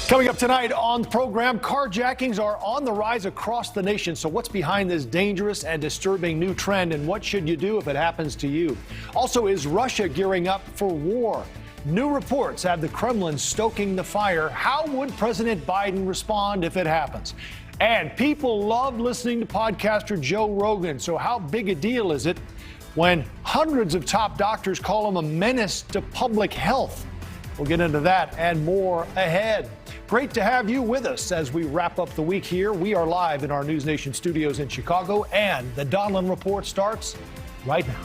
Coming up tonight on the program, carjackings are on the rise across the nation. So what's behind this dangerous and disturbing new trend, and what should you do if it happens to you? Also, is Russia gearing up for war? New reports have the Kremlin stoking the fire. How would President Biden respond if it happens? And people love listening to podcaster Joe Rogan. So how big a deal is it when hundreds of top doctors call him a menace to public health? We'll get into that and more ahead. Great to have you with us as we wrap up the week here. We are live in our NewsNation studios in Chicago, and the Donlon Report starts right now.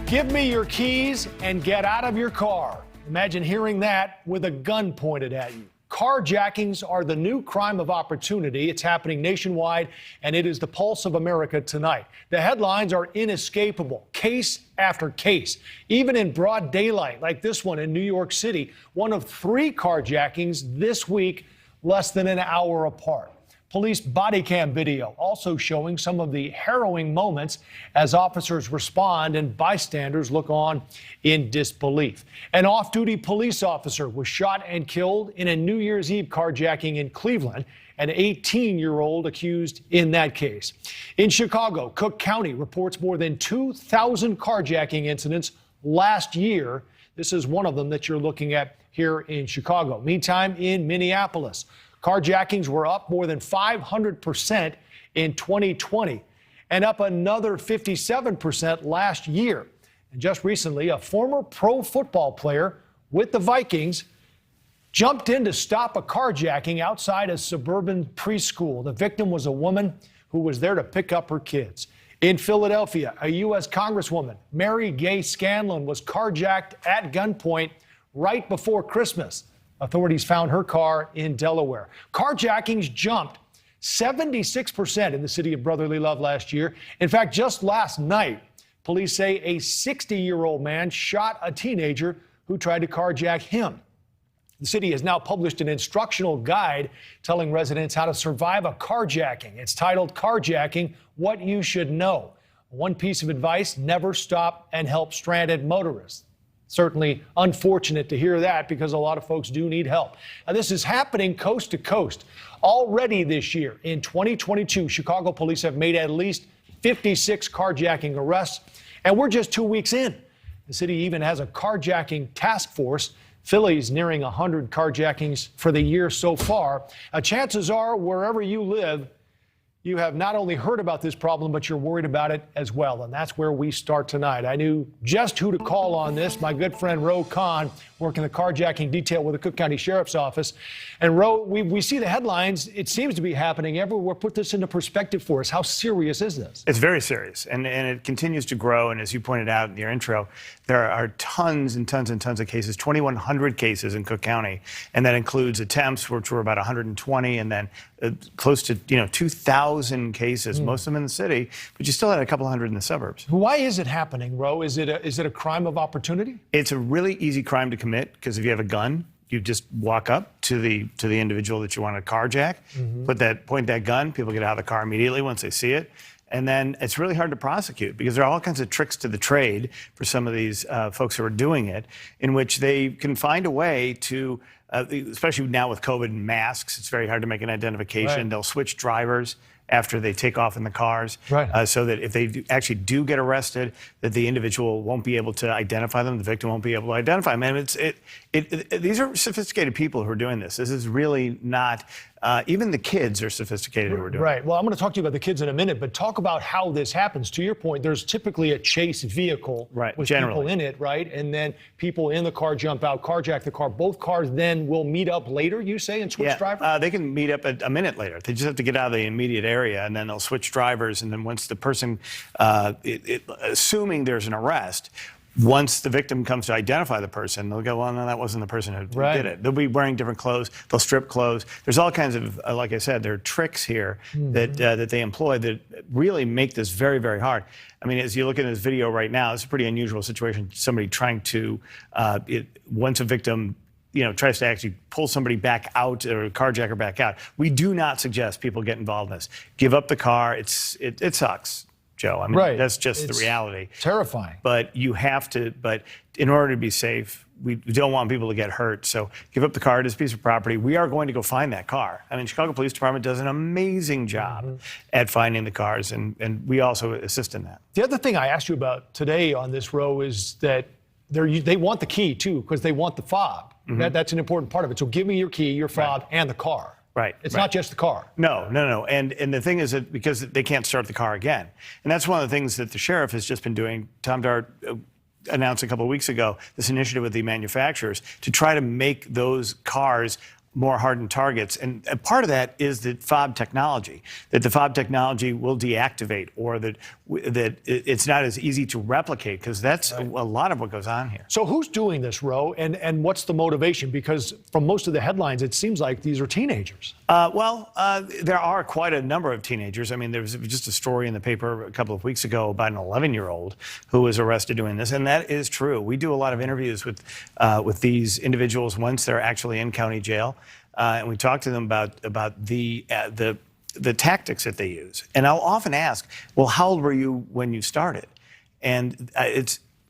Give me your keys and get out of your car. Imagine hearing that with a gun pointed at you. Carjackings are the new crime of opportunity. It's happening nationwide, and it is the pulse of America tonight. The headlines are inescapable, case after case, even in broad daylight, like this one in New York City. One of 3 carjackings this week, less than an hour apart. Police body cam video also showing some of the harrowing moments as officers respond and bystanders look on in disbelief. An off-duty police officer was shot and killed in a New Year's Eve carjacking in Cleveland, an 18-year-old accused in that case. In Chicago, Cook County reports more than 2,000 carjacking incidents last year. This is one of them that you're looking at here in Chicago. Meantime, in Minneapolis, carjackings were up more than 500% in 2020 and up another 57% last year. And just recently, a former pro football player with the Vikings jumped in to stop a carjacking outside a suburban preschool. The victim was a woman who was there to pick up her kids. In Philadelphia, a U.S. Congresswoman, Mary Gay Scanlon, was carjacked at gunpoint right before Christmas. Authorities found her car in Delaware. Carjackings jumped 76% in the city of brotherly love last year. In fact, just last night, police say a 60-year-old man shot a teenager who tried to carjack him. The city has now published an instructional guide telling residents how to survive a carjacking. It's titled Carjacking: What You Should Know. One piece of advice: never stop and help stranded motorists. Certainly unfortunate to hear that, because a lot of folks do need help. Now, this is happening coast to coast. Already this year, in 2022, Chicago police have made at least 56 carjacking arrests, and we're just 2 weeks in. The city even has a carjacking task force. Philly's nearing 100 carjackings for the year so far. Chances are, wherever you live, you have not only heard about this problem, but you're worried about it as well. And that's where we start tonight. I knew just who to call on this. My good friend Roe Conn, working the carjacking detail with the Cook County Sheriff's Office. And Roe, we see the headlines. It seems to be happening everywhere. Put this into perspective for us. How serious is this? It's very serious, and it continues to grow. And as you pointed out in your intro, there are tons and tons and tons of cases, 2,100 cases in Cook County. And that includes attempts, which were about 120, and then close to 2,000 cases, most of them in the city, but you still had a couple hundred in the suburbs. Why is it happening, Roe? Is it a crime of opportunity? It's a really easy crime to commit, because if you have a gun, you just walk up to the individual that you want to carjack, point that gun, people get out of the car immediately once they see it. And then it's really hard to prosecute, because there are all kinds of tricks to the trade for some of these folks who are doing it, in which they can find a way to, especially now with COVID and masks, it's very hard to make an identification. Right. They'll switch drivers after they take off in the cars, so that if they actually do get arrested, that the individual won't be able to identify them, the victim won't be able to identify them. And these are sophisticated people who are doing this. This is really not, even the kids are sophisticated who are doing it. Right. Well, I'm going to talk to you about the kids in a minute, but talk about how this happens. To your point, there's typically a chase vehicle with people in it, right? And then people in the car jump out, carjack the car. Both cars then will meet up later, you say, and switch drivers? They can meet up a minute later. They just have to get out of the immediate area, and then they'll switch drivers. And then once the person, assuming there's an arrest, once the victim comes to identify the person, they'll go, well, no, that wasn't the person who did it. They'll be wearing different clothes. They'll strip clothes. There's all kinds of, like I said, there are tricks here that they employ that really make this very, very hard. I mean, as you look at this video right now, it's a pretty unusual situation. Somebody trying to, once a victim tries to actually pull somebody back out, or a carjacker back out. We do not suggest people get involved in this. Give up the car. It sucks. Joe. I mean, that's just the reality. Terrifying. But you have to, but in order to be safe, we don't want people to get hurt. So give up the car. It is a piece of property. We are going to go find that car. I mean, Chicago Police Department does an amazing job at finding the cars, and we also assist in that. The other thing I asked you about today on this, Roe, is that they want the key, too, because they want the fob. That's an important part of it. So give me your key, your fob, and the car. Right. It's not just the car. No. And the thing is that because they can't start the car again. And that's one of the things that the sheriff has just been doing. Tom Dart announced a couple of weeks ago this initiative with the manufacturers to try to make those cars more hardened targets. And part of that is the fob technology, that the fob technology will deactivate, or that it's not as easy to replicate, because that's a lot of what goes on here. So who's doing this, Roe, and what's the motivation? Because from most of the headlines, it seems like these are teenagers. There are quite a number of teenagers. I mean, there was just a story in the paper a couple of weeks ago about an 11-year-old who was arrested doing this, and that is true. We do a lot of interviews with these individuals once they're actually in county jail. And we talk to them about the tactics that they use. And I'll often ask, well, how old were you when you started? And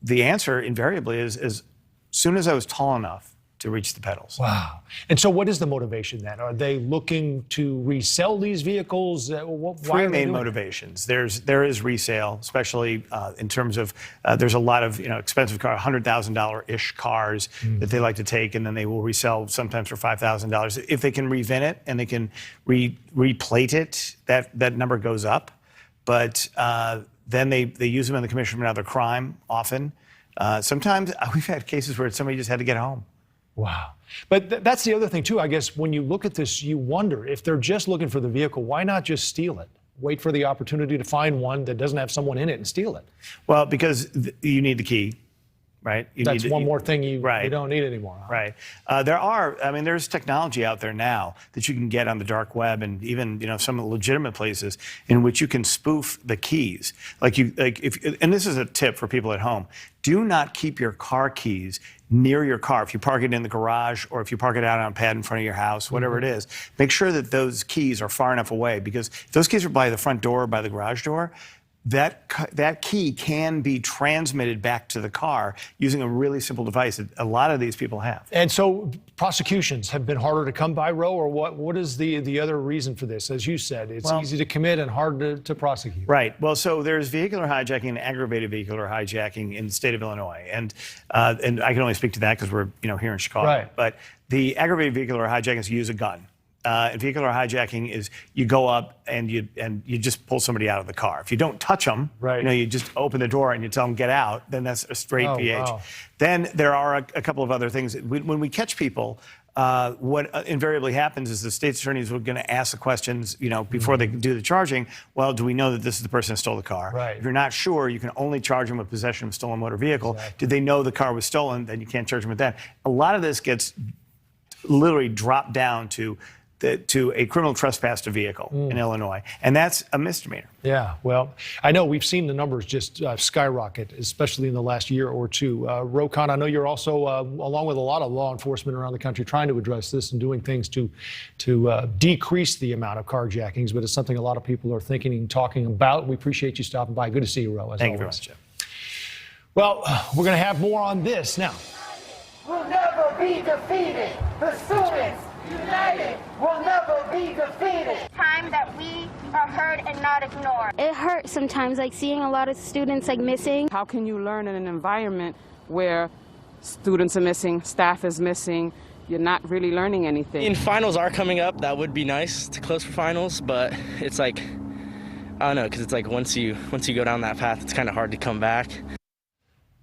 the answer invariably is as soon as I was tall enough to reach the pedals. Wow. And so what is the motivation then? Are they looking to resell these vehicles? Three main motivations. There is resale, especially in terms of there's a lot of expensive car, $100,000-ish cars that they like to take, and then they will resell sometimes for $5,000. If they can revin it and they can replate it, that number goes up. But then they use them in the commission of another crime often. Sometimes we've had cases where somebody just had to get home. Wow. But that's the other thing, too. I guess when you look at this, you wonder if they're just looking for the vehicle, why not just steal it? Wait for the opportunity to find one that doesn't have someone in it and steal it. Well, because you need the key, right? That's one more thing you don't need anymore. Huh? Right. There's technology out there now that you can get on the dark web, and even some legitimate places in which you can spoof the keys. And this is a tip for people at home: do not keep your car keys near your car. If you park it in the garage, or if you park it out on a pad in front of your house, whatever it is, make sure that those keys are far enough away, because if those keys are by the front door or by the garage door, that key can be transmitted back to the car using a really simple device that a lot of these people have. And so prosecutions have been harder to come by, Roe, or what is the other reason for this? As you said, it's easy to commit and hard to prosecute. Right. Well, so there's vehicular hijacking and aggravated vehicular hijacking in the state of Illinois. And I can only speak to that because we're here in Chicago. Right. But the aggravated vehicular hijacking is you use a gun. Vehicular hijacking is you go up and you just pull somebody out of the car. If you don't touch them, you just open the door and you tell them get out, then that's a straight PH. Wow. Then there are a couple of other things. When we catch people, what invariably happens is the state's attorneys are going to ask the questions, before they do the charging. Well, do we know that this is the person who stole the car? Right. If you're not sure, you can only charge them with possession of a stolen motor vehicle. Exactly. Did they know the car was stolen? Then you can't charge them with that. A lot of this gets literally dropped down to a criminal trespass to vehicle in Illinois, and that's a misdemeanor. Yeah, well, I know we've seen the numbers just skyrocket, especially in the last year or two. Roe Conn, I know you're also, along with a lot of law enforcement around the country, trying to address this and doing things to decrease the amount of carjackings, but it's something a lot of people are thinking and talking about. We appreciate you stopping by. Good to see you, Roe, as Thank always. you very much, Jeff. Well, we're going to have more on this now. We'll never be defeated. The students united will never be defeated. Time that we are heard and not ignored. It hurts sometimes, seeing a lot of students missing. How can you learn in an environment where students are missing, staff is missing, you're not really learning anything? And finals are coming up. That would be nice to close for finals, but it's I don't know, because it's once you go down that path, it's kind of hard to come back.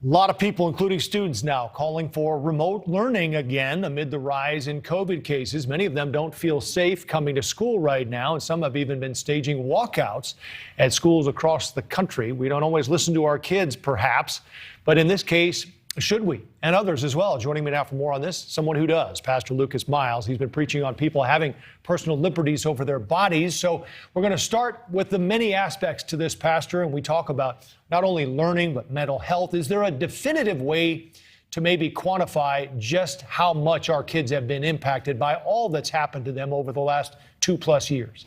A lot of people, including students now, calling for remote learning again amid the rise in COVID cases. Many of them don't feel safe coming to school right now, and some have even been staging walkouts at schools across the country. We don't always listen to our kids, perhaps, but in this case, should we? And others as well. Joining me now for more on this, someone who does, Pastor Lucas Miles. He's been preaching on people having personal liberties over their bodies. So we're going to start with the many aspects to this, Pastor, and we talk about not only learning, but mental health. Is there a definitive way to maybe quantify just how much our kids have been impacted by all that's happened to them over the last 2+ years?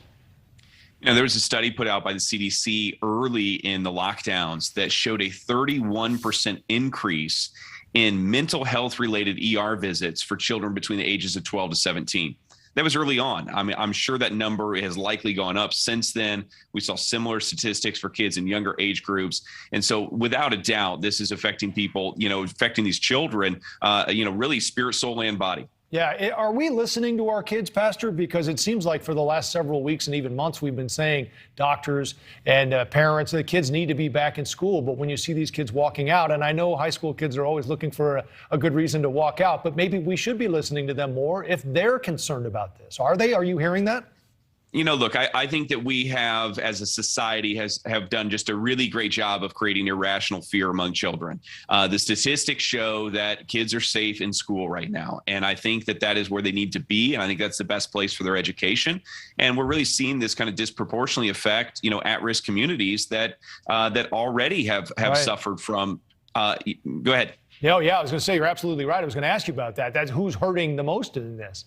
There was a study put out by the CDC early in the lockdowns that showed a 31% increase in mental health related ER visits for children between the ages of 12 to 17. That was early on. I mean, I'm sure that number has likely gone up since then. We saw similar statistics for kids in younger age groups. And so without a doubt, this is affecting people, affecting these children, really spirit, soul, and body. Yeah. Are we listening to our kids, Pastor? Because it seems like for the last several weeks and even months, we've been saying doctors and parents, the kids need to be back in school. But when you see these kids walking out, and I know high school kids are always looking for a good reason to walk out, but maybe we should be listening to them more if they're concerned about this. Are they? Are you hearing that? Look, I think that we have, as a society, have done just a really great job of creating irrational fear among children. The statistics show that kids are safe in school right now. And I think that is where they need to be. And I think that's the best place for their education. And we're really seeing this kind of disproportionately affect, at-risk communities that already have right. suffered from. Go ahead. Yeah, I was going to say, you're absolutely right. I was going to ask you about that. That's who's hurting the most in this.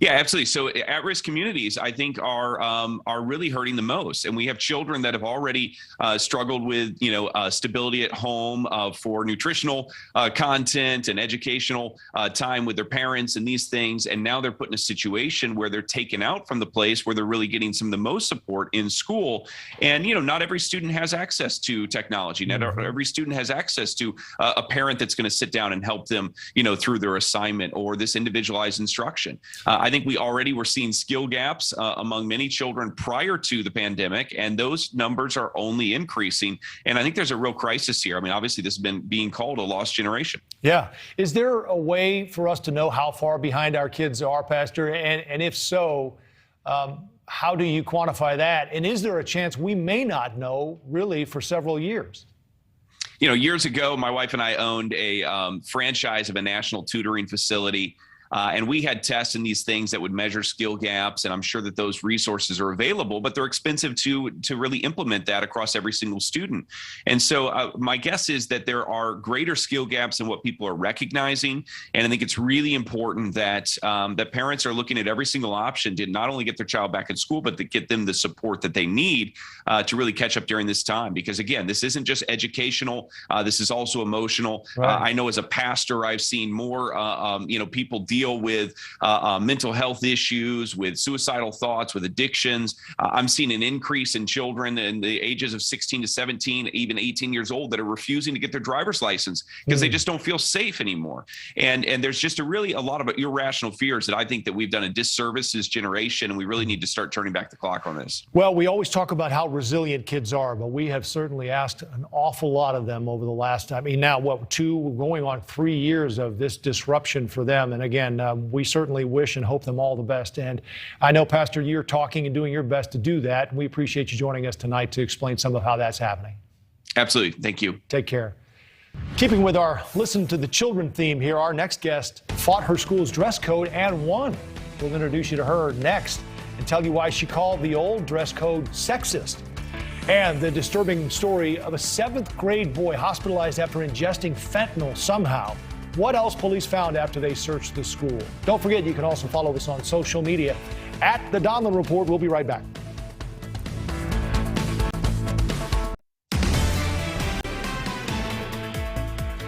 Yeah, absolutely. So at-risk communities, I think, are really hurting the most. And we have children that have already struggled with, stability at home for nutritional content and educational time with their parents and these things. And now they're put in a situation where they're taken out from the place where they're really getting some of the most support in school. And, not every student has access to technology. Not every student has access to a parent that's going to sit down and help them, through their assignment or this individualized instruction. I think we already were seeing skill gaps among many children prior to the pandemic, and those numbers are only increasing. And I think there's a real crisis here. I mean, obviously, this has been being called a lost generation. Yeah. Is there a way for us to know how far behind our kids are, Pastor? And if so, how do you quantify that? And is there a chance we may not know really for several years? Years ago, my wife and I owned a franchise of a national tutoring facility. And we had tests and these things that would measure skill gaps. And I'm sure that those resources are available, but they're expensive to really implement that across every single student. And so my guess is that there are greater skill gaps than what people are recognizing. And I think it's really important that that parents are looking at every single option to not only get their child back in school, but to get them the support that they need to really catch up during this time. Because again, this isn't just educational. This is also emotional. Right. I know as a pastor, I've seen more, people deal with mental health issues, with suicidal thoughts, with addictions. I'm seeing an increase in children in the ages of 16 to 17, even 18 years old that are refusing to get their driver's license because they just don't feel safe anymore. And there's just a lot of irrational fears that I think that we've done a disservice as generation, and we really need to start turning back the clock on this. Well, we always talk about how resilient kids are, but we have certainly asked an awful lot of them over the last, now 2 going on 3 years of this disruption for them. And again, we certainly wish and hope them all the best. And I know, Pastor, you're talking and doing your best to do that. And we appreciate you joining us tonight to explain some of how that's happening. Absolutely. Thank you. Take care. Keeping with our Listen to the Children theme here, our next guest fought her school's dress code and won. We'll introduce you to her next and tell you why she called the old dress code sexist. And the disturbing story of a 7th grade boy hospitalized after ingesting fentanyl somehow. What else police found after they searched the school? Don't forget, you can also follow us on social media at the Donlon Report. We'll be right back.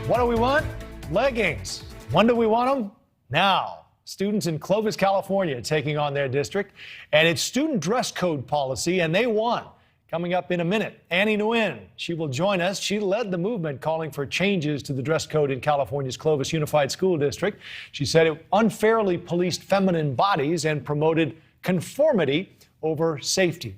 What do we want? Leggings. When do we want them? Now. Students in Clovis, California taking on their district and its student dress code policy, and they won. Coming up in a minute, Annie Nguyen. She will join us. She led the movement calling for changes to the dress code in California's Clovis Unified School District. She said it unfairly policed feminine bodies and promoted conformity over safety.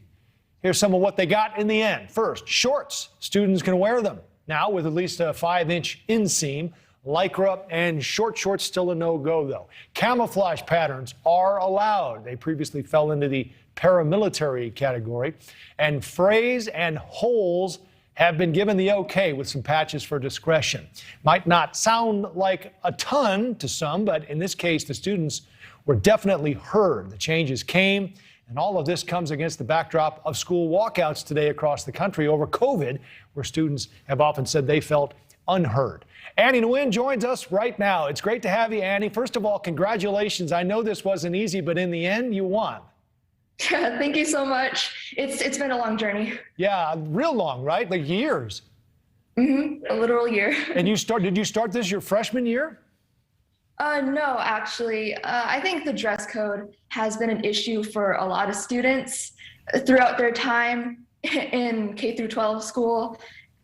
Here's some of what they got in the end. First, shorts. Students can wear them now with at least a 5-inch inseam. Lycra and short shorts still a no-go, though. Camouflage patterns are allowed. They previously fell into the paramilitary category. And frays and holes have been given the okay with some patches for discretion. Might not sound like a ton to some, but in this case, the students were definitely heard. The changes came, and all of this comes against the backdrop of school walkouts today across the country over COVID, where students have often said they felt unheard. Annie Nguyen joins us right now. It's great to have you, Annie. First of all, congratulations. I know this wasn't easy, but in the end, you won. Yeah, thank you so much. It's been a long journey. Yeah, real long, right? Like years. A literal year. And did you start this your freshman year? No, actually, I think the dress code has been an issue for a lot of students throughout their time in K through 12 school.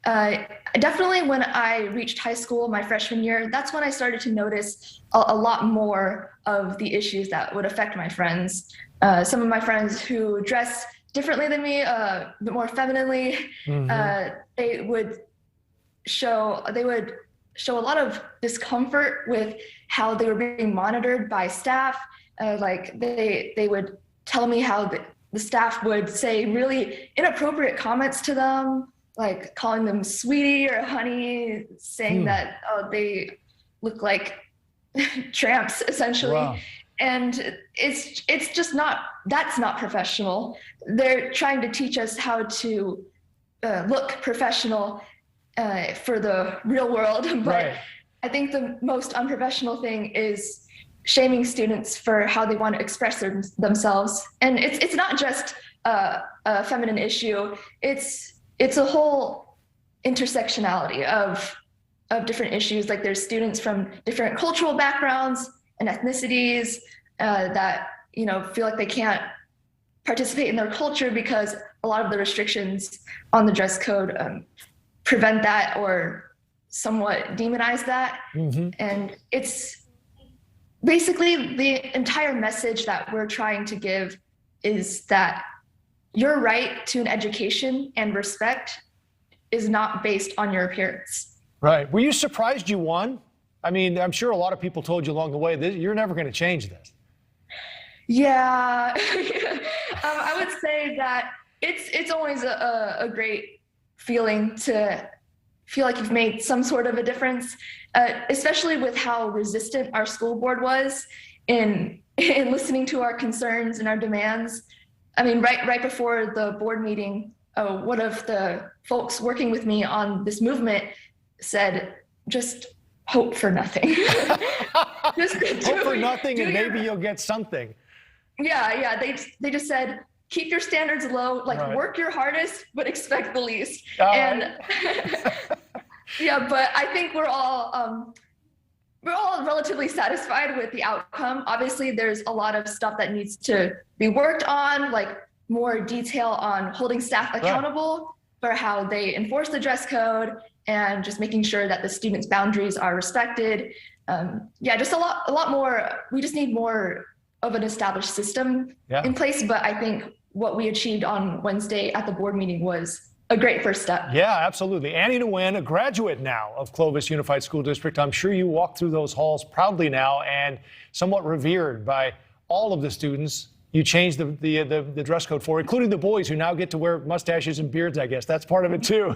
Definitely when I reached high school, my freshman year, that's when I started to notice a lot more of the issues that would affect my friends. Some of my friends who dress differently than me, a bit more femininely, they would show a lot of discomfort with how they were being monitored by staff. Like they would tell me how the staff would say really inappropriate comments to them, like calling them sweetie or honey, saying that they look like tramps essentially. Wow. And it's just that's not professional. They're trying to teach us how to look professional for the real world, but right. I think the most unprofessional thing is shaming students for how they want to express themselves. And it's not just a feminine issue. It's a whole intersectionality of different issues. Like there's students from different cultural backgrounds and ethnicities that feel like they can't participate in their culture because a lot of the restrictions on the dress code prevent that or somewhat demonize that. And it's basically the entire message that we're trying to give is that your right to an education and respect is not based on your appearance. Right. Were you surprised you won? I mean, I'm sure a lot of people told you along the way that you're never going to change this. Yeah, I would say that it's always a great feeling to feel like you've made some sort of a difference, especially with how resistant our school board was in listening to our concerns and our demands. I mean, right before the board meeting, one of the folks working with me on this movement said, just hope for nothing. Just hope for nothing and maybe you'll get something. Yeah. They just said, keep your standards low, like right. Work your hardest, but expect the least. Right. Yeah, but I think we're all relatively satisfied with the outcome. Obviously, there's a lot of stuff that needs to be worked on, like more detail on holding staff accountable for how they enforce the dress code and just making sure that the students' boundaries are respected. Just a lot more. We just need more of an established system in place. But I think what we achieved on Wednesday at the board meeting was a great first step. Yeah, absolutely. Annie Nguyen, a graduate now of Clovis Unified School District. I'm sure you walk through those halls proudly now and somewhat revered by all of the students. You changed the dress code for, including the boys who now get to wear mustaches and beards, I guess. That's part of it, too.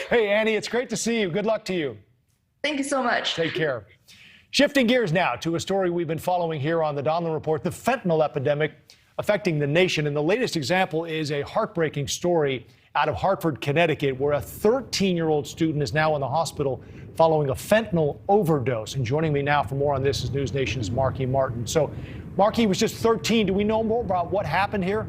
Hey, Annie, it's great to see you. Good luck to you. Thank you so much. Take care. Shifting gears now to a story we've been following here on the Donlon Report, the fentanyl epidemic affecting the nation. And the latest example is a heartbreaking story out of Hartford, Connecticut, where a 13-year-old student is now in the hospital following a fentanyl overdose. And joining me now for more on this is NewsNation's Markie Martin. So, Markie was just 13. Do we know more about what happened here?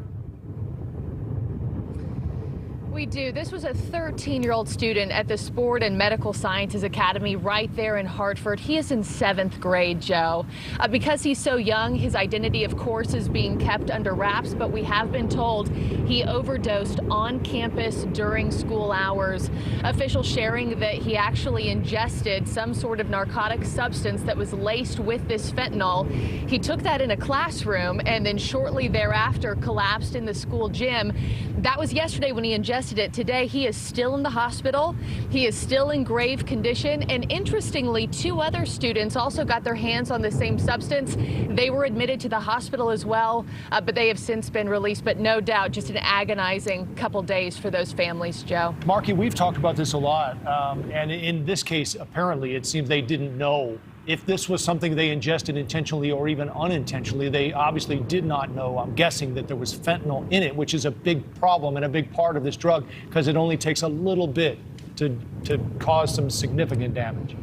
We do. This was a 13-year-old student at the Sport and Medical Sciences Academy right there in Hartford. He is in 7th grade, Joe. Because he's so young, his identity, of course, is being kept under wraps, but we have been told he overdosed on campus during school hours. Officials sharing that he actually ingested some sort of narcotic substance that was laced with this fentanyl. He took that in a classroom and then shortly thereafter collapsed in the school gym. That was yesterday when he ingested it. Today, he is still in the hospital. He is still in grave condition. And interestingly, 2 other students also got their hands on the same substance. They were admitted to the hospital as well, but they have since been released. But no doubt, just an agonizing couple days for those families, Joe. Markie, we've talked about this a lot. And in this case, apparently, it seems they didn't know if this was something they ingested intentionally or even unintentionally. They obviously did not know, I'm guessing, that there was fentanyl in it, which is a big problem and a big part of this drug because it only takes a little bit to cause some significant damage.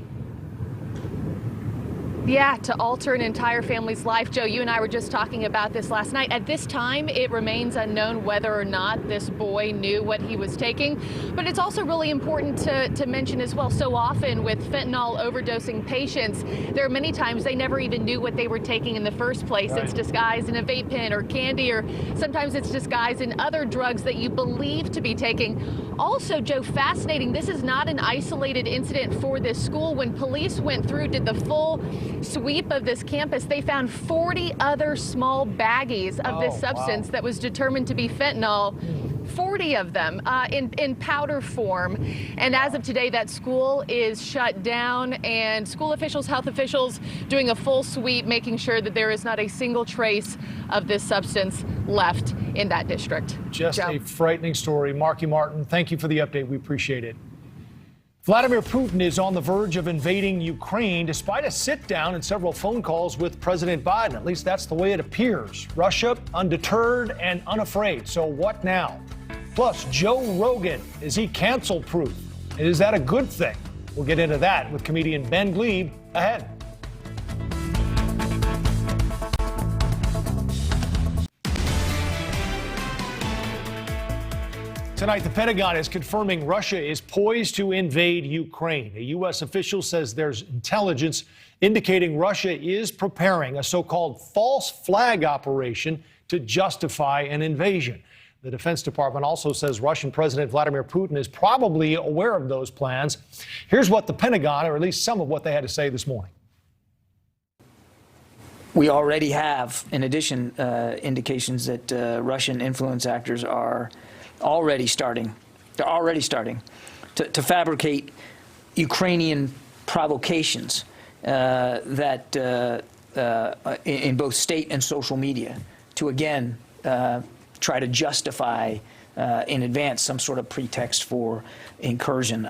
Yeah, to alter an entire family's life. Joe, you and I were just talking about this last night. At this time, it remains unknown whether or not this boy knew what he was taking. But it's also really important to mention as well, so often with fentanyl overdosing patients, there are many times they never even knew what they were taking in the first place. Right. It's disguised in a vape pen or candy, or sometimes it's disguised in other drugs that you believe to be taking. Also, Joe, fascinating, this is not an isolated incident for this school. When police went through, did the full sweep of this campus, they found 40 other small baggies of this substance that was determined to be fentanyl. 40 of them in powder form. And as of today, that school is shut down, and school officials, health officials doing a full sweep, making sure that there is not a single trace of this substance left in that district. Just Joe. A frightening story. Markie Martin, thank you for the update. We appreciate it. Vladimir Putin is on the verge of invading Ukraine despite a sit-down and several phone calls with President Biden. At least that's the way it appears. Russia undeterred and unafraid. So what now? Plus, Joe Rogan, is he cancel-proof? And is that a good thing? We'll get into that with comedian Bob Gleib ahead. Tonight, the Pentagon is confirming Russia is poised to invade Ukraine. A U.S. official says there's intelligence indicating Russia is preparing a so-called false flag operation to justify an invasion. The Defense Department also says Russian President Vladimir Putin is probably aware of those plans. Here's what the Pentagon, or at least some of what they had to say this morning. We already have, in addition, indications that Russian influence actors are already starting to fabricate Ukrainian provocations that in both state and social media to again try to justify in advance some sort of pretext for incursion.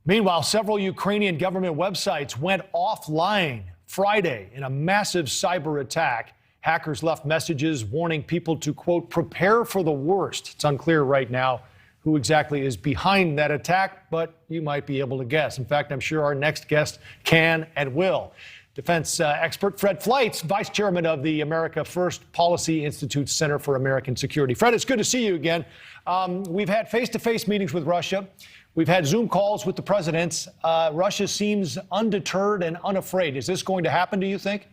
Meanwhile, several Ukrainian government websites went offline Friday in a massive cyber attack. Hackers left messages warning people to, quote, prepare for the worst. It's unclear right now who exactly is behind that attack, but you might be able to guess. In fact, I'm sure our next guest can and will. Defense expert Fred Fleitz, vice chairman of the America First Policy Institute's Center for American Security. Fred, it's good to see you again. We've had face-to-face meetings with Russia. We've had Zoom calls with the presidents. Russia seems undeterred and unafraid. Is this going to happen, do you think?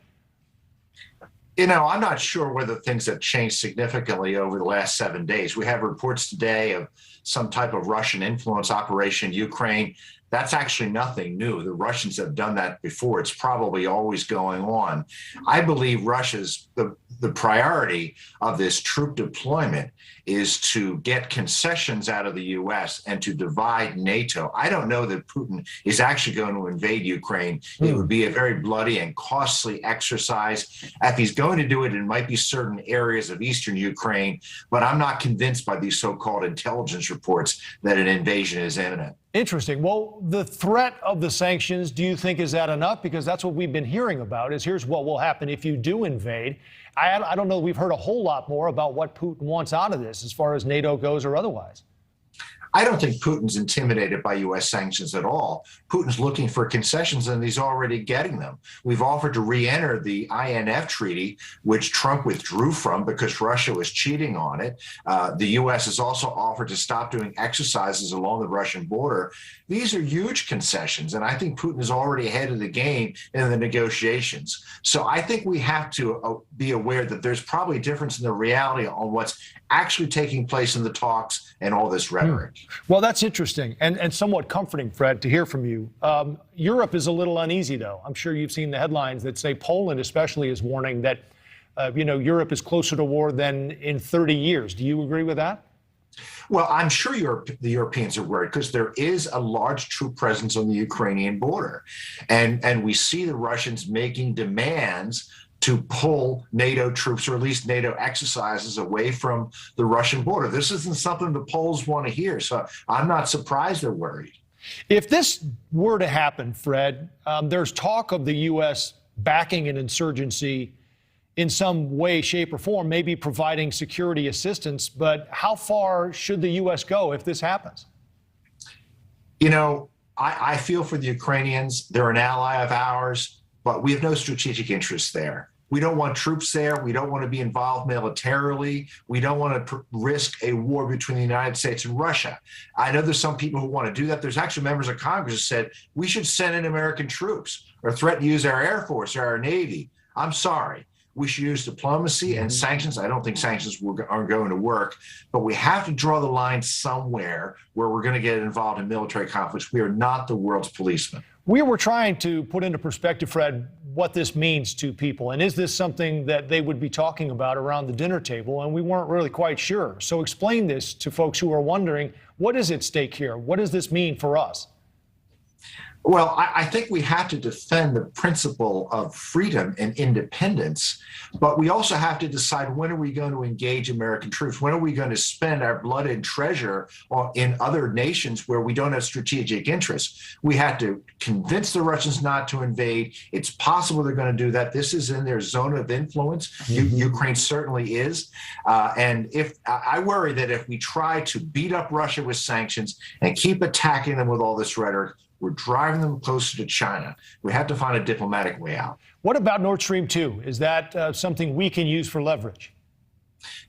You know, I'm not sure whether things have changed significantly over the last 7 days. We have reports today of some type of Russian influence operation in Ukraine. That's actually nothing new. The Russians have done that before. It's probably always going on. I believe Russia's the priority of this troop deployment is to get concessions out of the U.S. and to divide NATO. I don't know that Putin is actually going to invade Ukraine. It would be a very bloody and costly exercise. If he's going to do it, it might be certain areas of eastern Ukraine, but I'm not convinced by these so-called intelligence reports that an invasion is imminent. Interesting. Well, the threat of the sanctions, do you think, is that enough? Because that's what we've been hearing about, is here's what will happen if you do invade. I don't know we've heard a whole lot more about what Putin wants out of this as far as NATO goes or otherwise. I don't think Putin's intimidated by U.S. sanctions at all. Putin's looking for concessions, and he's already getting them. We've offered to re-enter the INF treaty, which Trump withdrew from because Russia was cheating on it. The U.S. has also offered to stop doing exercises along the Russian border. These are huge concessions, and I think Putin is already ahead of the game in the negotiations. So I think we have to be aware that there's probably a difference in the reality on what's actually taking place in the talks and all this rhetoric. Well, that's interesting and somewhat comforting, Fred, to hear from you. Europe is a little uneasy, though. I'm sure you've seen the headlines that say Poland especially is warning that, Europe is closer to war than in 30 years. Do you agree with that? Well, I'm sure the Europeans are worried because there is a large troop presence on the Ukrainian border. And we see the Russians making demands to pull NATO troops, or at least NATO exercises, away from the Russian border. This isn't something the Poles want to hear, so I'm not surprised they're worried. If this were to happen, Fred, there's talk of the U.S. backing an insurgency in some way, shape, or form, maybe providing security assistance, but how far should the U.S. go if this happens? You know, I feel for the Ukrainians. They're an ally of ours. but we have no strategic interest there. We don't want troops there. We don't want to be involved militarily. We don't want to risk a war between the United States and Russia. I know there's some people who want to do that. There's actually members of Congress who said we should send in American troops or threaten to use our Air Force or our Navy. I'm sorry. We should use diplomacy and sanctions. I don't think sanctions are going to work, but we have to draw the line somewhere where we're going to get involved in military conflicts. We are not the world's policemen. We were trying to put into perspective, Fred, what this means to people. And is this something that they would be talking about around the dinner table? And we weren't really quite sure. So explain this to folks who are wondering, what is at stake here? What does this mean for us? Well, I think we have to defend the principle of freedom and independence, but we also have to decide, when are we going to engage American troops? When are we going to spend our blood and treasure in other nations where we don't have strategic interests? We have to convince the Russians not to invade. It's possible they're going to do that. This is in their zone of influence. Ukraine certainly is. And if I worry that if we try to beat up Russia with sanctions and keep attacking them with all this rhetoric, we're driving them closer to China. We have to find a diplomatic way out. What about Nord Stream 2? Is that something we can use for leverage?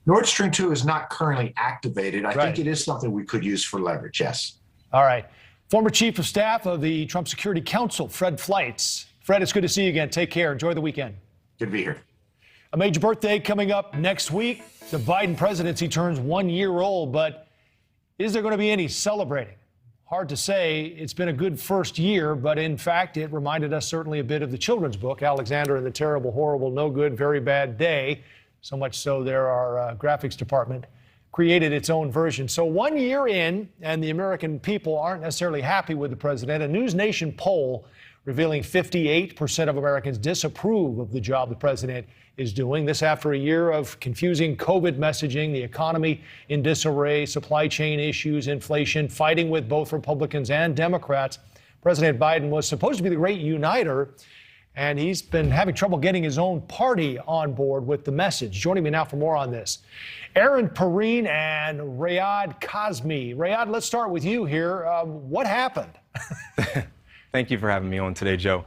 Nord Stream 2 is not currently activated. I think it is something we could use for leverage, yes. All right. Former Chief of Staff of the Trump Security Council, Fred Fleitz. Fred, it's good to see you again. Take care. Enjoy the weekend. Good to be here. A major birthday coming up next week. The Biden presidency turns 1 year old, but is there going to be any celebrating? Hard to say. It's been a good first year, but in fact, it reminded us certainly a bit of the children's book, Alexander and the Terrible, Horrible, No Good, Very Bad Day. So much so there, our graphics department created its own version. So 1 year in, and the American people aren't necessarily happy with the president. A NewsNation poll revealing 58% of Americans disapprove of the job the president is doing. This after a year of confusing COVID messaging, the economy in disarray, supply chain issues, inflation, fighting with both Republicans and Democrats. President Biden was supposed to be the great uniter, and he's been having trouble getting his own party on board with the message. Joining me now for more on this, Erin, Perrine, and Reyahd Kazmi. Reyahd, let's start with you here. What happened? Thank you for having me on today, Joe.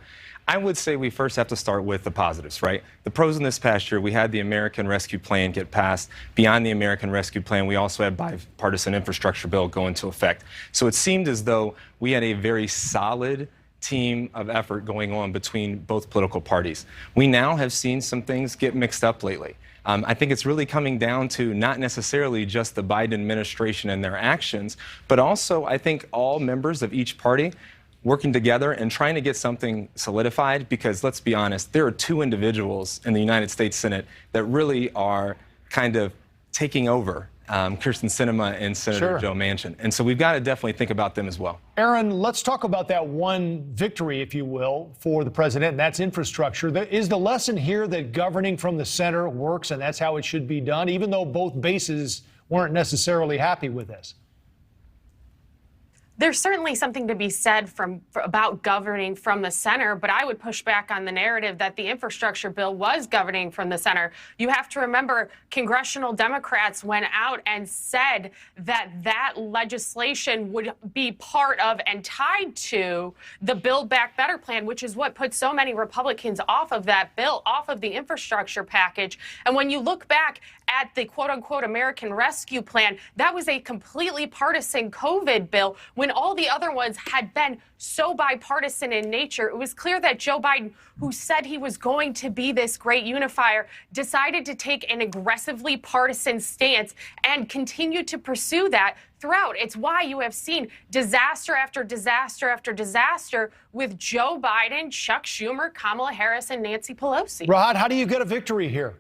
I would say we first have to start with the positives, right? The pros in this past year, we had the American Rescue Plan get passed. Beyond the American Rescue Plan, we also had bipartisan infrastructure bill go into effect. So it seemed as though we had a very solid team of effort going on between both political parties. We now have seen some things get mixed up lately. I think it's really coming down to not necessarily just the Biden administration and their actions, but also I think all members of each party working together and trying to get something solidified, because let's be honest, there are two individuals in the United States Senate that really are kind of taking over, Kyrsten Sinema and Senator Joe Manchin. And so we've got to definitely think about them as well. Erin, let's talk about that one victory, if you will, for the president, and that's infrastructure. Is the lesson here that governing from the center works and that's how it should be done, even though both bases weren't necessarily happy with this? There's certainly something to be said about governing from the center, but I would push back on the narrative that the infrastructure bill was governing from the center. You have to remember, congressional Democrats went out and said that that legislation would be part of and tied to the Build Back Better plan, which is what put so many Republicans off of that bill, off of the infrastructure package. And when you look back at the quote-unquote American Rescue Plan, that was a completely partisan COVID bill when all the other ones had been so bipartisan in nature. It was clear that Joe Biden, who said he was going to be this great unifier, decided to take an aggressively partisan stance and continue to pursue that throughout. It's why you have seen disaster after disaster after disaster with Joe Biden, Chuck Schumer, Kamala Harris, and Nancy Pelosi. Reyahd, how do you get a victory here?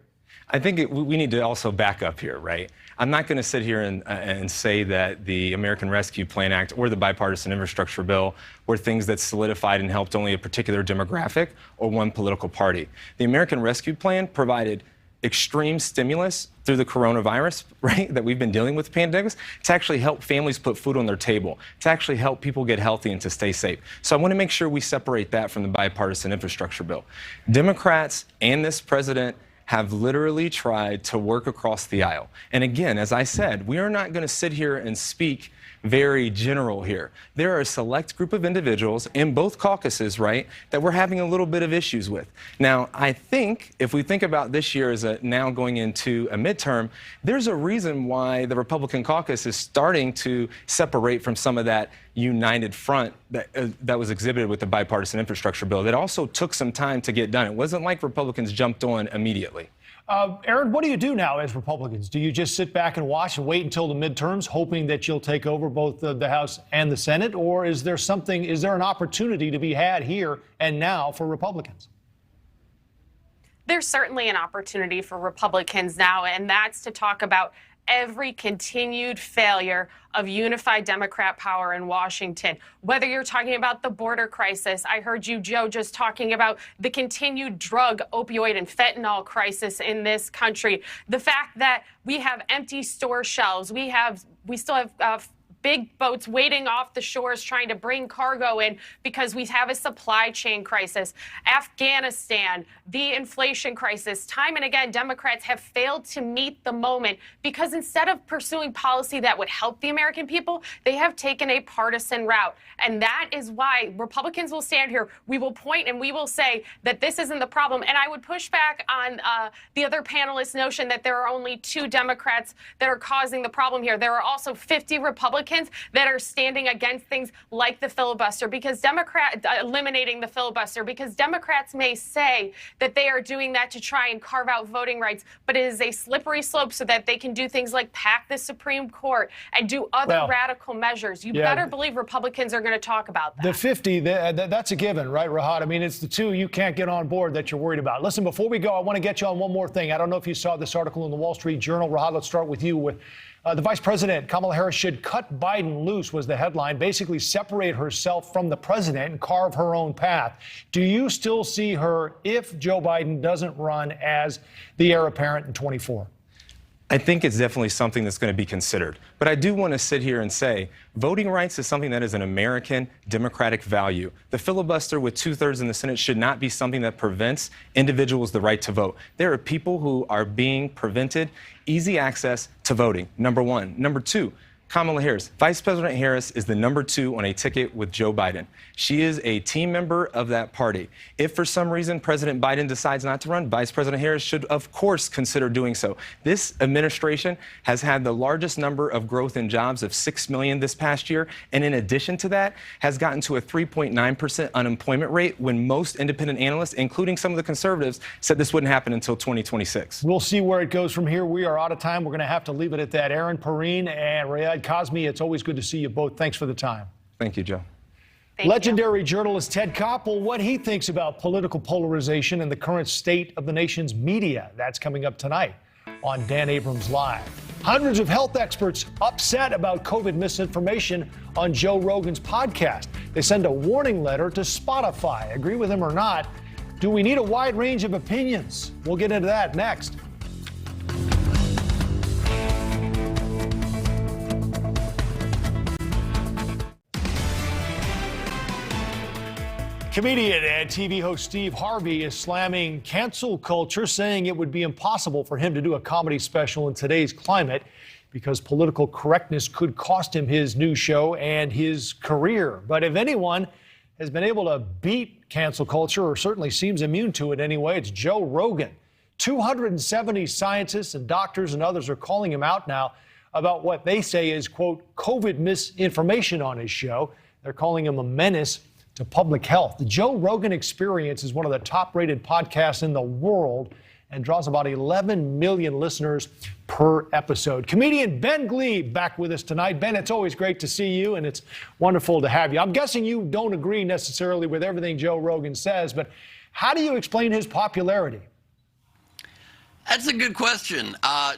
I think we need to also back up here, right? I'm not going to sit here and say that the American Rescue Plan Act or the bipartisan infrastructure bill were things that solidified and helped only a particular demographic or one political party. The American Rescue Plan provided extreme stimulus through the coronavirus, right, that we've been dealing with pandemics, to actually help families put food on their table, to actually help people get healthy and to stay safe. So I want to make sure we separate that from the bipartisan infrastructure bill. Democrats and this president have literally tried to work across the aisle. And again, as I said, we are not going to sit here and speak very general here. There are a select group of individuals in both caucuses, right, that we're having a little bit of issues with. Now, I think if we think about this year as now going into a midterm, there's a reason why the Republican caucus is starting to separate from some of that united front that was exhibited with the bipartisan infrastructure bill. That also took some time to get done. It wasn't like Republicans jumped on immediately. Erin, what do you do now as Republicans? Do you just sit back and watch and wait until the midterms, hoping that you'll take over both the House and the Senate? Or is there an opportunity to be had here and now for Republicans? There's certainly an opportunity for Republicans now, and that's to talk about every continued failure of unified Democrat power in Washington. Whether you're talking about the border crisis, I heard you, Joe, just talking about the continued drug, opioid, and fentanyl crisis in this country. The fact that we have empty store shelves, we still have big boats waiting off the shores trying to bring cargo in because we have a supply chain crisis. Afghanistan, the inflation crisis. Time and again, Democrats have failed to meet the moment because instead of pursuing policy that would help the American people, they have taken a partisan route. And that is why Republicans will stand here. We will point and we will say that this isn't the problem. And I would push back on the other panelists' notion that there are only 2 Democrats that are causing the problem here. There are also 50 Republicans that are standing against things like the filibuster, because eliminating the filibuster, because Democrats may say that they are doing that to try and carve out voting rights, but it is a slippery slope so that they can do things like pack the Supreme Court and do other radical measures. You better believe Republicans are going to talk about that. The 50, that's a given, right, Reyahd? I mean, it's the 2 you can't get on board that you're worried about. Listen, before we go, I want to get you on one more thing. I don't know if you saw this article in the Wall Street Journal. Reyahd, let's start with you. With the Vice President, Kamala Harris, should cut Biden loose, was the headline. Basically separate herself from the president and carve her own path. Do you still see her, if Joe Biden doesn't run, as the heir apparent in 24? I think it's definitely something that's going to be considered. But I do want to sit here and say voting rights is something that is an American democratic value. The filibuster with 2/3 in the Senate should not be something that prevents individuals the right to vote. There are people who are being prevented easy access to voting, number one. Number two, Kamala Harris. Vice President Harris is the number 2 on a ticket with Joe Biden. She is a team member of that party. If for some reason President Biden decides not to run, Vice President Harris should, of course, consider doing so. This administration has had the largest number of growth in jobs of 6 million this past year. And in addition to that, has gotten to a 3.9% unemployment rate when most independent analysts, including some of the conservatives, said this wouldn't happen until 2026. We'll see where it goes from here. We are out of time. We're going to have to leave it at that. Erin, Perrine, and Reyahd, Kazmi, it's always good to see you both. Thanks for the time. Thank you, Joe. Legendary journalist Ted Koppel, what he thinks about political polarization and the current state of the nation's media. That's coming up tonight on Dan Abrams Live. Hundreds of health experts upset about COVID misinformation on Joe Rogan's podcast. They send a warning letter to Spotify. Agree with him or not, do we need a wide range of opinions? We'll get into that next. Comedian and TV host Steve Harvey is slamming cancel culture, saying it would be impossible for him to do a comedy special in today's climate because political correctness could cost him his new show and his career. But if anyone has been able to beat cancel culture, or certainly seems immune to it anyway, it's Joe Rogan. 270 scientists and doctors and others are calling him out now about what they say is, quote, COVID misinformation on his show. They're calling him a menace to public health. The Joe Rogan Experience is one of the top-rated podcasts in the world and draws about 11 million listeners per episode. Comedian Ben Gleib back with us tonight. Ben, it's always great to see you, and it's wonderful to have you. I'm guessing you don't agree necessarily with everything Joe Rogan says, but how do you explain his popularity? That's a good question.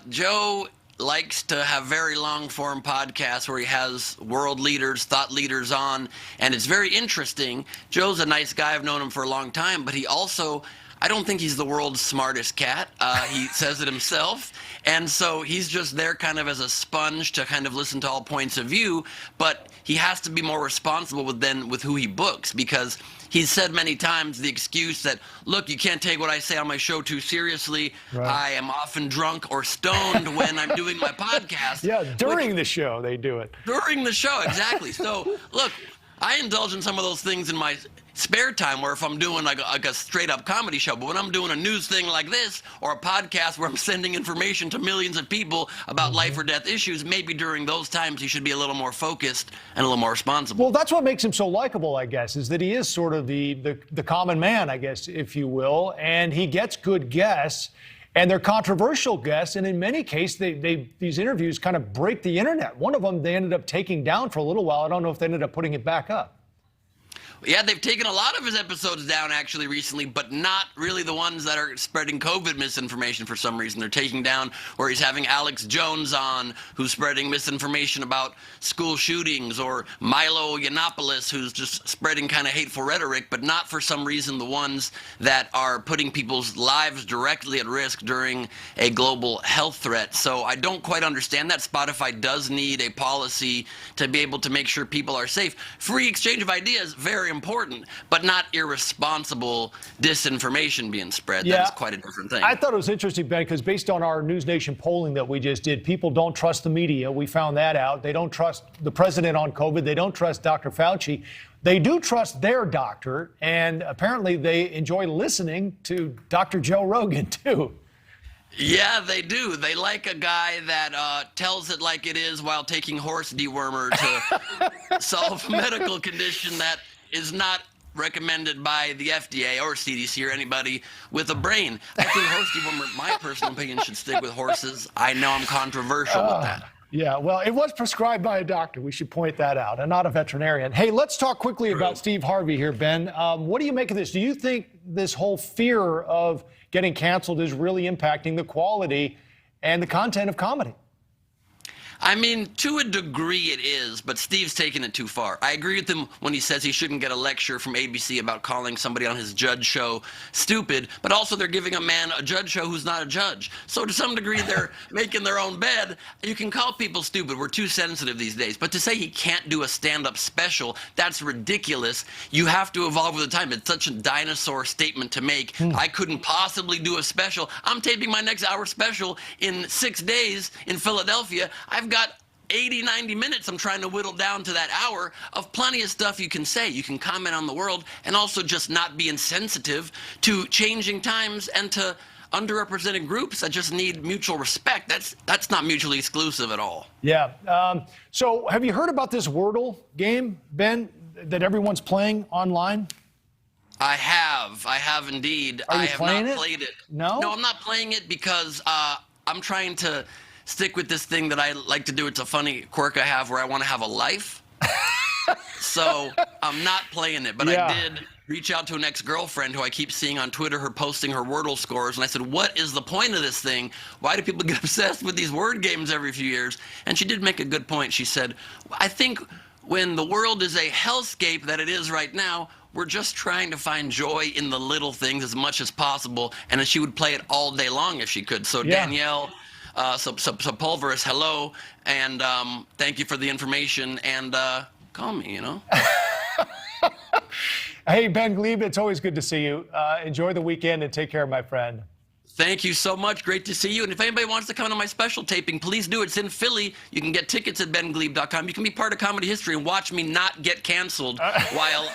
Joe likes to have very long-form podcasts where he has world leaders, thought leaders on, and it's very interesting. Joe's a nice guy. I've known him for a long time, but he also I don't think he's the world's smartest cat. He says it himself. And so he's just there kind of as a sponge to kind of listen to all points of view. But he has to be more responsible with who he books, because he's said many times the excuse that, look, you can't take what I say on my show too seriously. Right. I am often drunk or stoned when I'm doing my podcast. Yeah, during the show they do it. During the show, exactly. So, look, I indulge in some of those things in my spare time, where if I'm doing like a straight up comedy show, but when I'm doing a news thing like this or a podcast where I'm sending information to millions of people about life or death issues, maybe during those times he should be a little more focused and a little more responsible. Well, that's what makes him so likable, I guess, is that he is sort of the common man, I guess, if you will, and he gets good guests. And they're controversial guests, and in many cases, these interviews kind of break the internet. One of them they ended up taking down for a little while. I don't know if they ended up putting it back up. Yeah, they've taken a lot of his episodes down actually recently, but not really the ones that are spreading COVID misinformation for some reason. They're taking down where he's having Alex Jones on, who's spreading misinformation about school shootings, or Milo Yiannopoulos, who's just spreading kind of hateful rhetoric, but not for some reason the ones that are putting people's lives directly at risk during a global health threat. So I don't quite understand that. Spotify does need a policy to be able to make sure people are safe. Free exchange of ideas, very important, but not irresponsible disinformation being spread. Yeah, that is quite a different thing. I thought it was interesting, Ben, because based on our NewsNation polling that we just did, people don't trust the media. We found that out. They don't trust the president on COVID. They don't trust Dr. Fauci. They do trust their doctor, and apparently they enjoy listening to Dr. Joe Rogan, too. Yeah, they do. They like a guy that tells it like it is while taking horse dewormer to solve a medical condition that is not recommended by the FDA or CDC or anybody with a brain. I think horse dewormer, my personal opinion, should stick with horses. I know I'm controversial with that. Yeah, well, it was prescribed by a doctor. We should point that out, and not a veterinarian. Hey, let's talk quickly about Steve Harvey here, Ben. What do you make of this? Do you think this whole fear of getting canceled is really impacting the quality and the content of comedy? I mean, to a degree it is, but Steve's taking it too far. I agree with him when he says he shouldn't get a lecture from ABC about calling somebody on his judge show stupid, but also they're giving a man a judge show who's not a judge. So to some degree, they're making their own bed. You can call people stupid. We're too sensitive these days. But to say he can't do a stand-up special, that's ridiculous. You have to evolve with the time. It's such a dinosaur statement to make. I couldn't possibly do a special. I'm taping my next hour special in 6 days in Philadelphia. I've got 80, 90 minutes I'm trying to whittle down to that hour of plenty of stuff you can say. You can comment on the world and also just not be insensitive to changing times and to underrepresented groups that just need mutual respect. That's not mutually exclusive at all. Yeah. So have you heard about this Wordle game, Ben, that everyone's playing online? I have indeed. Are you I have playing not it? played it. No? No, I'm not playing it because I'm trying to stick with this thing that I like to do. It's a funny quirk I have where I want to have a life. So I'm not playing it, but Yeah. I did reach out to an ex-girlfriend who I keep seeing on Twitter, her posting her Wordle scores, and I said, what is the point of this thing? Why do people get obsessed with these word games every few years? And she did make a good point. She said, I think when the world is a hellscape that it is right now, we're just trying to find joy in the little things as much as possible, and she would play it all day long if she could. So Yeah. Danielle Sepulveris, hello, and thank you for the information, and call me, you know? Hey, Ben Gleib, it's always good to see you. Enjoy the weekend and take care, my friend. Thank you so much. Great to see you. And if anybody wants to come to my special taping, please do. It's in Philly. You can get tickets at bengleib.com. You can be part of comedy history and watch me not get canceled while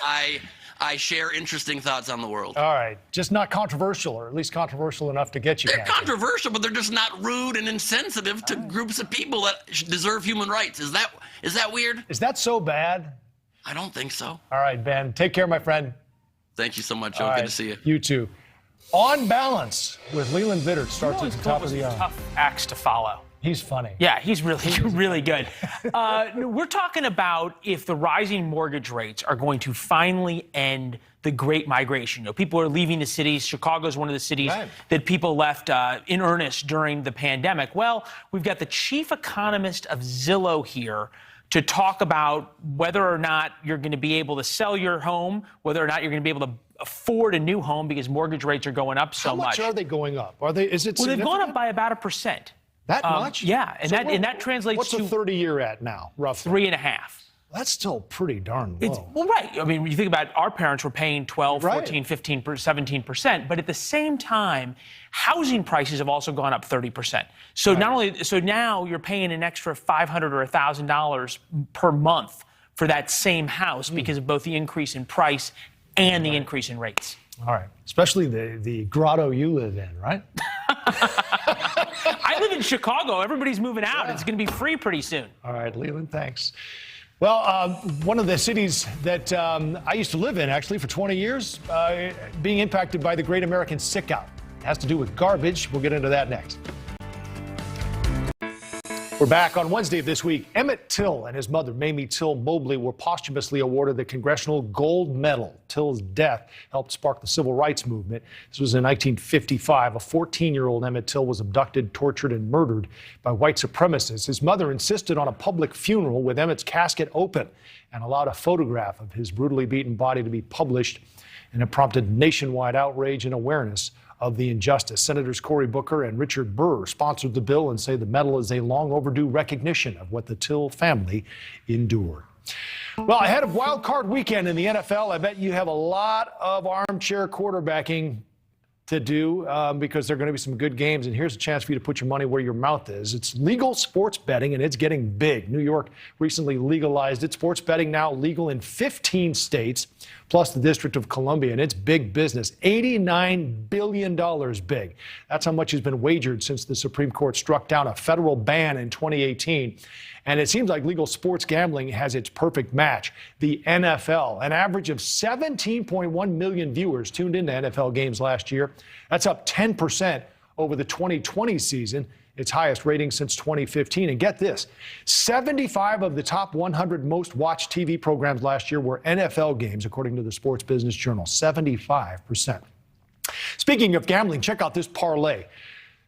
I share interesting thoughts on the world. All right. Just not controversial, or at least controversial enough to get you They're canceled. controversial, but they're just not rude and insensitive to groups of people that deserve human rights. Is that weird? Is that so bad? I don't think so. All right, Ben. Take care, my friend. Thank you so much, Joe. All Good right. to see you. You too. On Balance with Leland Vittert starts at the top of the hour. Tough acts to follow. He's funny. Yeah, he's really good. We're talking about if the rising mortgage rates are going to finally end the Great Migration. You know, people are leaving the cities. Chicago is one of the cities that people left in earnest during the pandemic. Well, we've got the chief economist of Zillow here to talk about whether or not you're going to be able to sell your home, whether or not you're going to be able to afford a new home because mortgage rates are going up so much. How much are they going up? Are they? Is it? Well, they've gone up significant? by about 1%. That much? Yeah, and So that translates what's to a 30-year at now, roughly? 3.5. That's still pretty darn low. Well, right. I mean, when you think about it, our parents were paying 12, Right. 14, 15, 17%, but at the same time, housing prices have also gone up 30%. So now you're paying an extra $500 or $1,000 per month for that same house because of both the increase in price and the increase in rates. All right, especially the grotto you live in, right? I live in Chicago. Everybody's moving out. It's going to be free pretty soon. All right, Leland, thanks. Well, one of the cities that I used to live in, actually, for 20 years, being impacted by the Great American Sickout. It has to do with garbage. We'll get into that next. We're back on Wednesday of this week. Emmett Till and his mother, Mamie Till Mobley, were posthumously awarded the Congressional Gold Medal. Till's death helped spark the civil rights movement. This was in 1955. A 14-year-old Emmett Till was abducted, tortured, and murdered by white supremacists. His mother insisted on a public funeral with Emmett's casket open and allowed a photograph of his brutally beaten body to be published, and it prompted nationwide outrage and awareness of the injustice. Senators Cory Booker and Richard Burr sponsored the bill and say the medal is a long overdue recognition of what the Till family endured. Well, ahead of Wild Card Weekend in the NFL, I bet you have a lot of armchair quarterbacking to do because there are going to be some good games, and here's a chance for you to put your money where your mouth is. It's legal sports betting, and it's getting big. New York recently legalized it. Sports betting now legal in 15 states, plus the District of Columbia, and it's big business. $89 billion big. That's how much has been wagered since the Supreme Court struck down a federal ban in 2018. And it seems like legal sports gambling has its perfect match, the NFL. An average of 17.1 million viewers tuned into NFL games last year. That's up 10% over the 2020 season, its highest rating since 2015. And get this, 75 of the top 100 most watched TV programs last year were NFL games, according to the Sports Business Journal, 75%. Speaking of gambling, check out this parlay.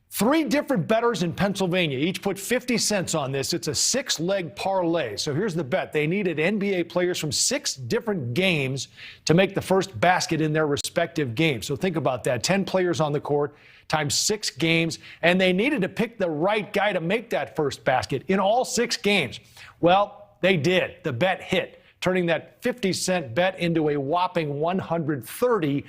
3 different bettors in Pennsylvania each put 50 cents on this. It's a 6-leg parlay. So here's the bet. They needed NBA players from 6 different games to make the first basket in their respective games. So think about that. 10 players on the court times 6 games, and they needed to pick the right guy to make that first basket in all 6 games. Well, they did. The bet hit, turning that 50-cent bet into a whopping $130,000.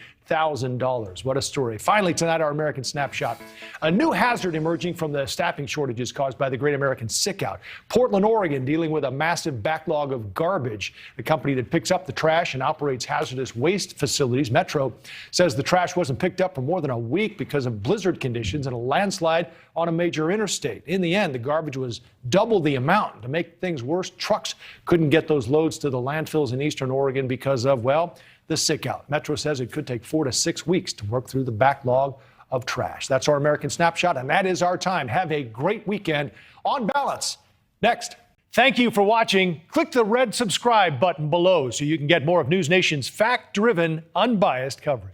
What a story. Finally, tonight, our American Snapshot. A new hazard emerging from the staffing shortages caused by the Great American Sickout. Portland, Oregon, dealing with a massive backlog of garbage. The company that picks up the trash and operates hazardous waste facilities, Metro, says the trash wasn't picked up for more than a week because of blizzard conditions and a landslide on a major interstate. In the end, the garbage was double the amount. To make things worse, trucks couldn't get those loads to the landfills in eastern Oregon because of, well, the Sickout. Metro says it could take 4 to 6 weeks to work through the backlog of trash. That's our American Snapshot, and that is our time. Have a great weekend on Balance. Next. Thank you for watching. Click the red subscribe button below so you can get more of NewsNation's fact-driven, unbiased coverage.